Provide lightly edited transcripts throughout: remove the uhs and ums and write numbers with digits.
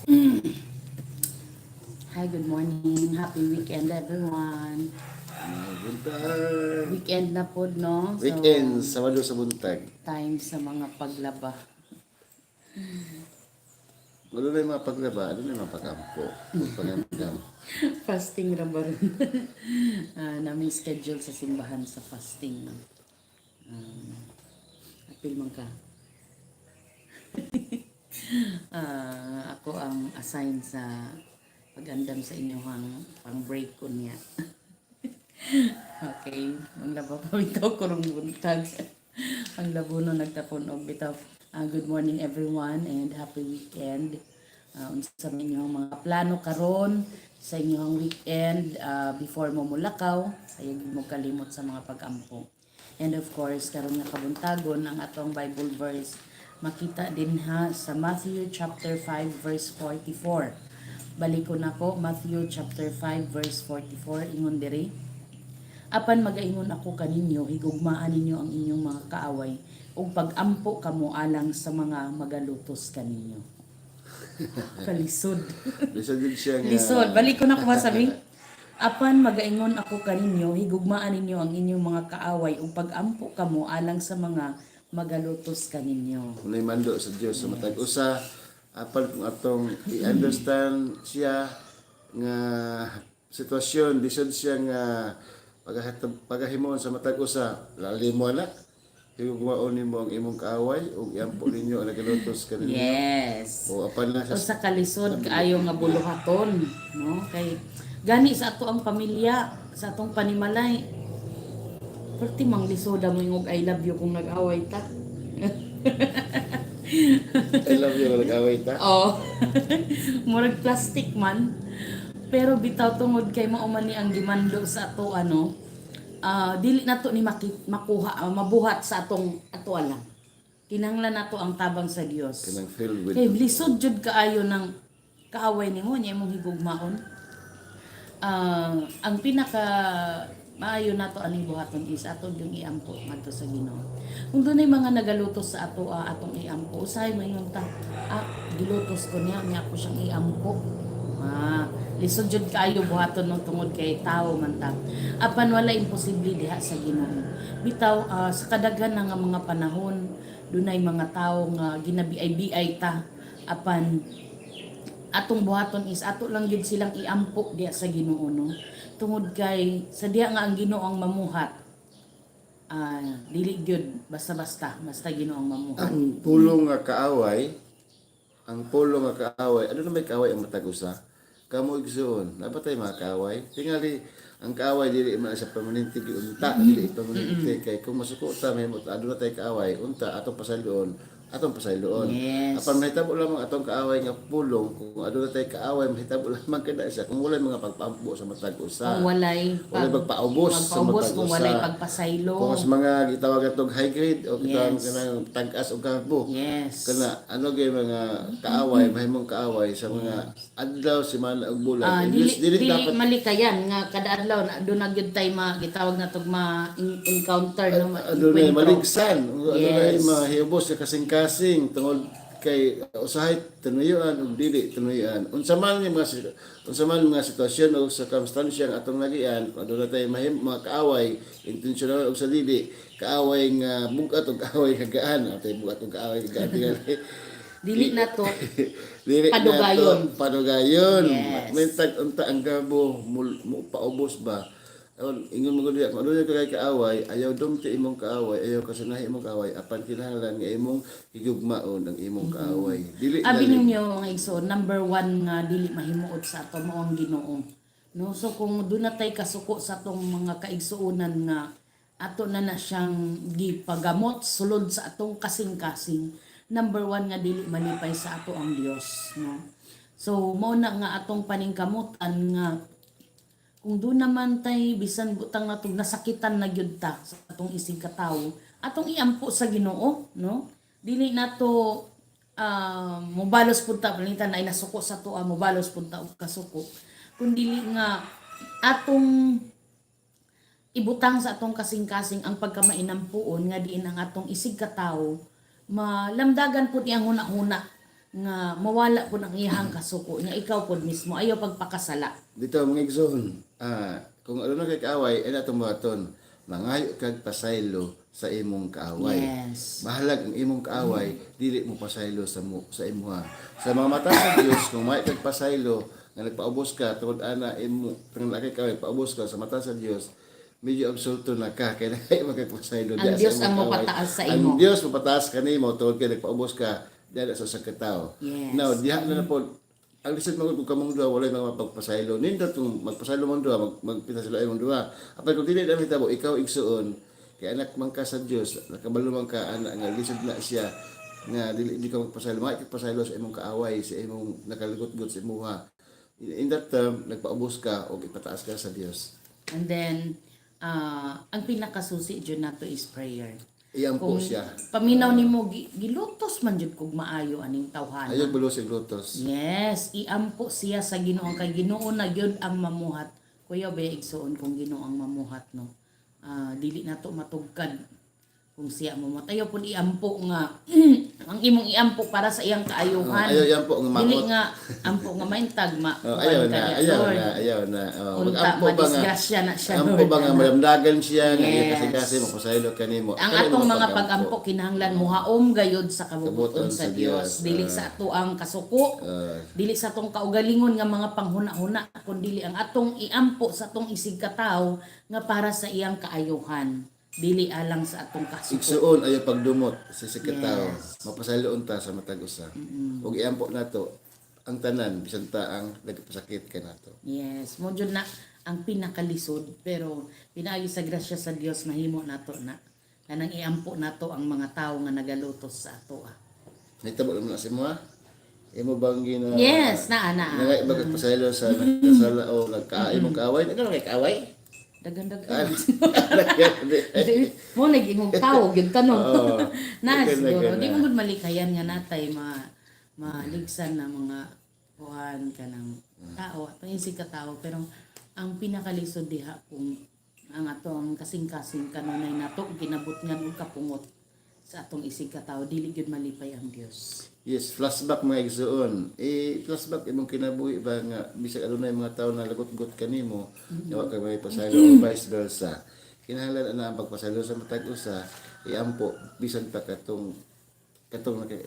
Hi, good morning. Happy weekend, everyone. Buntag. Weekend na po, no? So, Weekend, Sabado sa buntag. time sa mga paglaba. Ano na yung mga paglaba, ano na yung mga pagampo. Pagandam. Fasting ra ba rin? Namin schedule sa simbahan sa fasting. Apil man ka. Ako ang assign sa pag-andam sa inyong pang-break ko niya. Okay, ang laba pa bitaw kurong buntag. Ang labo no nagtapon og bitaw. Good morning everyone and happy weekend. Unsa man inyong mga plano karon sa inyong weekend before mo mulakaw, sayag mo kalimot sa mga pag-ampo. And of course, karon nga kabuntagon ang atong Bible verse makita din ha sa Matthew chapter 5 verse 44. Balik ko na po, Matthew chapter 5 verse 44 ingon diri. Apan magaingon ako kaninyo, higugmaan ninyo ang inyong mga kaaway, ug pag-ampo kamo alang sa mga magalutos kaninyo. Kalisod. Lisod din siya nga. Lisod. Balik ko na ko masabi. Apan magaingon ako kaninyo, higugmaan ninyo ang inyong mga kaaway, ug pag-ampo kamo alang sa mga magalutos kaninyo. Unay mando sa Dios sa matag usa. Apan kung atong i-understand siya nga sitwasyon, lisod siya nga pagahimon sa matag usa. Lalim mo na. Higugmaon nimo ang imong kaaway ug iampo ninyo ang nagalutos kaninyo. Yes. O apan na O sa sa kalisod kaayo nga buluhaton, no? Kay gani sa ato ang pamilya, sa atong panimalay. Perti mang lisoda mo yung I love you kung nag-away ta. I love you nag-away ta. Oh. Murag plastic man. Pero bitaw tungod kay mao man ni ang gimando sa ato dili nato ni makuha mabuhat sa atong ato lang. Kinahanglan nato ang tabang sa Dios. Kanang filled with Kay lisod jud kaayo ng kaaway nimo nya imong higugmaon. Ang pinaka maayo nato aning buhaton is aton yung iampo ngadto sa Ginoo. Kung dunay mga nagalutos sa ato atong iampo, usahay mayon ta. Gilutos ko niya ako siyang iampo. Lisod jud kaayo buhaton no tungod kay tao man ta. Apan wala imposible diha sa Ginoo. Bitaw sa kadaghan nga mga panahon dunay mga tao nga ginabiay-biay ta apan atong buhaton is ato lang gid silang iampo diha sa Ginoo no. Tungod kay sa diha nga ang Ginoo ang mamuhat. Dili gyud basta-basta Ginoo ang mamuhat. ang pulong nga kaaway, ano na may kaaway ang matag usa? Kamo igsoon, napatay mga kaaway. Tingali ang kaaway dili man sa permanente unta, dili permanente kay kung masuko ta may aduna tay kaaway, unta atong pasayloon. Yes. Apan mahitabo lamang atong kaaway nga pulong kung aduna tay kaaway mahitabo lamang kada siya kung walay mga pagpaampo sa matag usa. Kung walay pagpaubos sa matag kung usa. walay pagpasaylo. Kung mas mga gitawag atong high grade o gitawag Yes. kanang tag-as o kahbo. Yes. Kana ano gyud mga kaaway, mahimong kaaway sa mga adlaw, semana ug bulan. Dili dapat malikayan nga kada adlaw do na gyud tay gitawag na tog encounter no adunay maligsan, adunay Yes. mahibos sa kasing-kasing tungod kay usahay tunuyuan ug dili tunuyuan. Unsa man mga sitwasyon o circumstansya nga atong nagian, aduna tay mga kaaway intentional ug sa dili, kaaway nga bugat ug kaaway kagaan, atay bugat ug kaaway kagaan. dili na to Dili Padugayon. Padugayon. Yes. May tag unta ang gabo paubos ba. Ingon mo diya kung ano yung kay kaaway, ayaw dumti imong kaaway, ayaw kasanahi imong kaaway, apan kinahanglan nga imong higugmaon ang imong kaaway. Dili Abi lalim. ninyo nga iso, number one nga dili mahimuot sa ato mao ang Ginoo. No, so kung doon na tay kasuko sa atong mga kaigsuonan nga ato na siyang gipagamot sulod sa atong kasing-kasing, number one nga dili malipay sa ato ang Dios, no. So mao na nga atong paningkamutan nga kung doon naman tay bisan butang natog nasakitan na gyud ta sa atong isig katawo, atong iampo sa Ginoo, no? Dili nato mobalos pud ta palitan ay nasuko sa tuwa, mobalos pud ta og kasuko. Kun dili nga atong ibutang sa atong kasing-kasing ang pagkamainampuon nga diin ang atong isig katawo, malamdagan pud iyang huna-huna nga mawala po ng iyang kasuko niya ikaw po mismo ayaw pagpakasala. Dito mga igsoon, kung ano na kay kaaway, ay natong buhaton, mangayo kag pasaylo sa imong kaaway. Yes. Mahalag ang imong kaaway, dili mo pasaylo sa imuha. Sa mga mata sa Dios, kung may kag pasaylo nga nagpaubos ka tungod ana imo tungod na kay kaaway paubos ka sa mata sa Dios, medyo absolto na ka kay nakay magpasaylo Ang Diyos ang mapataas sa imo. Ang Dios mapataas kanimo tungod kay nagpaubos ka diha sa sakataw. Yes. Now, diha na po ang lisod magud kung kamong duha walay mga magpasaylo. Nindot kung magpasaylo mong duha, magpita sila imong duha. Apay kung dili na hitabo ikaw igsuon kay anak man ka sa Dios, nakabalo man ka anak nga lisod na siya nga dili ka magpasaylo, makikipasaylo sa imong kaaway, sa imong nakaligot-got sa imuha. In that term, nagpaubos ka o ipataas ka sa Dios. And then ang pinakasusi jud nato is prayer. Iyan po Kung siya. paminaw nimo gilutos man jud kog maayo aning tawhana. Ayaw bulos yung lutos. Yes, iampo siya sa Ginoo kay Ginoo na gyud ang mamuhat. Kuya ba igsoon kung Ginoo ang mamuhat no. Dili nato matugkad kung siya mamuhat. Ayaw pud iampo nga ang imong iampo para sa iyang kaayuhan. Ayaw yan po ang Dili makot. nga ampo nga maintag Ayaw na. Unta madisgrasya na siya. Ampo Lord. ba nga malamdagan siya nga Yes. kasi mapasaylo kanimo. Ang atong mga pagampo kinahanglan muhaom gayud sa kabubuton Kabubuton sa sa Dios. Dios. Dili sa ato ang kasuko, dili sa atong kaugalingon nga mga panghuna-huna, kundi ang atong iampo sa atong isig katawo nga para sa iyang kaayuhan. Dili alang sa atong kasuko. Igsuon ayaw pagdumot sa sikataw. Yes. Mapasayloon ta sa matag usa. Ug iampo nato ang tanan bisan ta ang nagpasakit ka nato. Yes, mo jud na ang pinakalisod pero pinaagi sa grasya sa Dios mahimo nato na kanang iampo nato ang mga tawo nga nagalutos sa ato. Nitabo na si mo ha? Imo bang gina Yes, naa. Nangay bagag pasaylo sa nagkasala o nagkaimong kaaway? Nagano kay kaaway? Dagan-dagan. Mo nagimong tao gyud tanong. Oo. Na Dagan-dagan siguro na. di mo gud malikayan nga natay maligsan na mga kuhan ka ng tao, paisig ka tao pero ang pinakalisod diha kung ang atong kasing-kasing kanunay nato ginabutngan og kapungot sa atong isig ka tao dili gyud malipay ang Dios. Yes, flashback mga igsuon. Flashback imong kinabuhi ba nga bisag adunay mga tawo na lagot-got kanimo, wa ka may pasaylo o vice versa. Kinahanglan na ang pagpasaylo sa matag usa, iampo bisan pa katong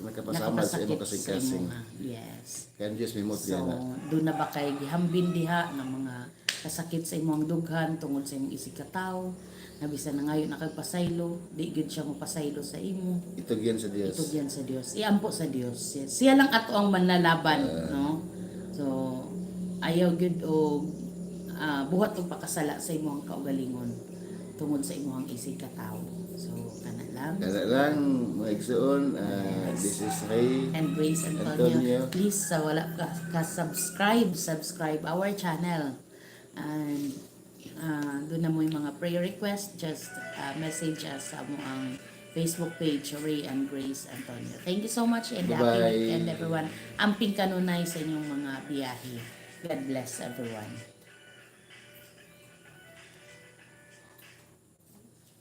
nakapasama sa imong kasing-kasing. Yes. Kaya ang Diyos may mot So, na. doon na ba kay gihambin diha ng mga kasakit sa imong dughan tungod sa imong isig ka tawo, na bisan na ngayon nakagpasaylo, di gyud siya mapasaylo sa imo. Itugyan sa Dios. Ito diyan sa Dios. Iampo sa Dios. Yes. Siya lang ato ang manlalaban, no? So, ayaw gyud og buhat og pakasala sa imong kaugalingon tungod sa imong isig ka tawo. So, kana lang. Kaya lang, mga igsuon, this is Ray. And Grace Antonio. Please, wala ka subscribe our channel. And doon na mo yung mga prayer request, just message us sa mo ang Facebook page, Ray and Grace Antonio. Thank you so much and happy Bye-bye. weekend everyone. Amping kanunay sa inyong mga biyahe. God bless everyone.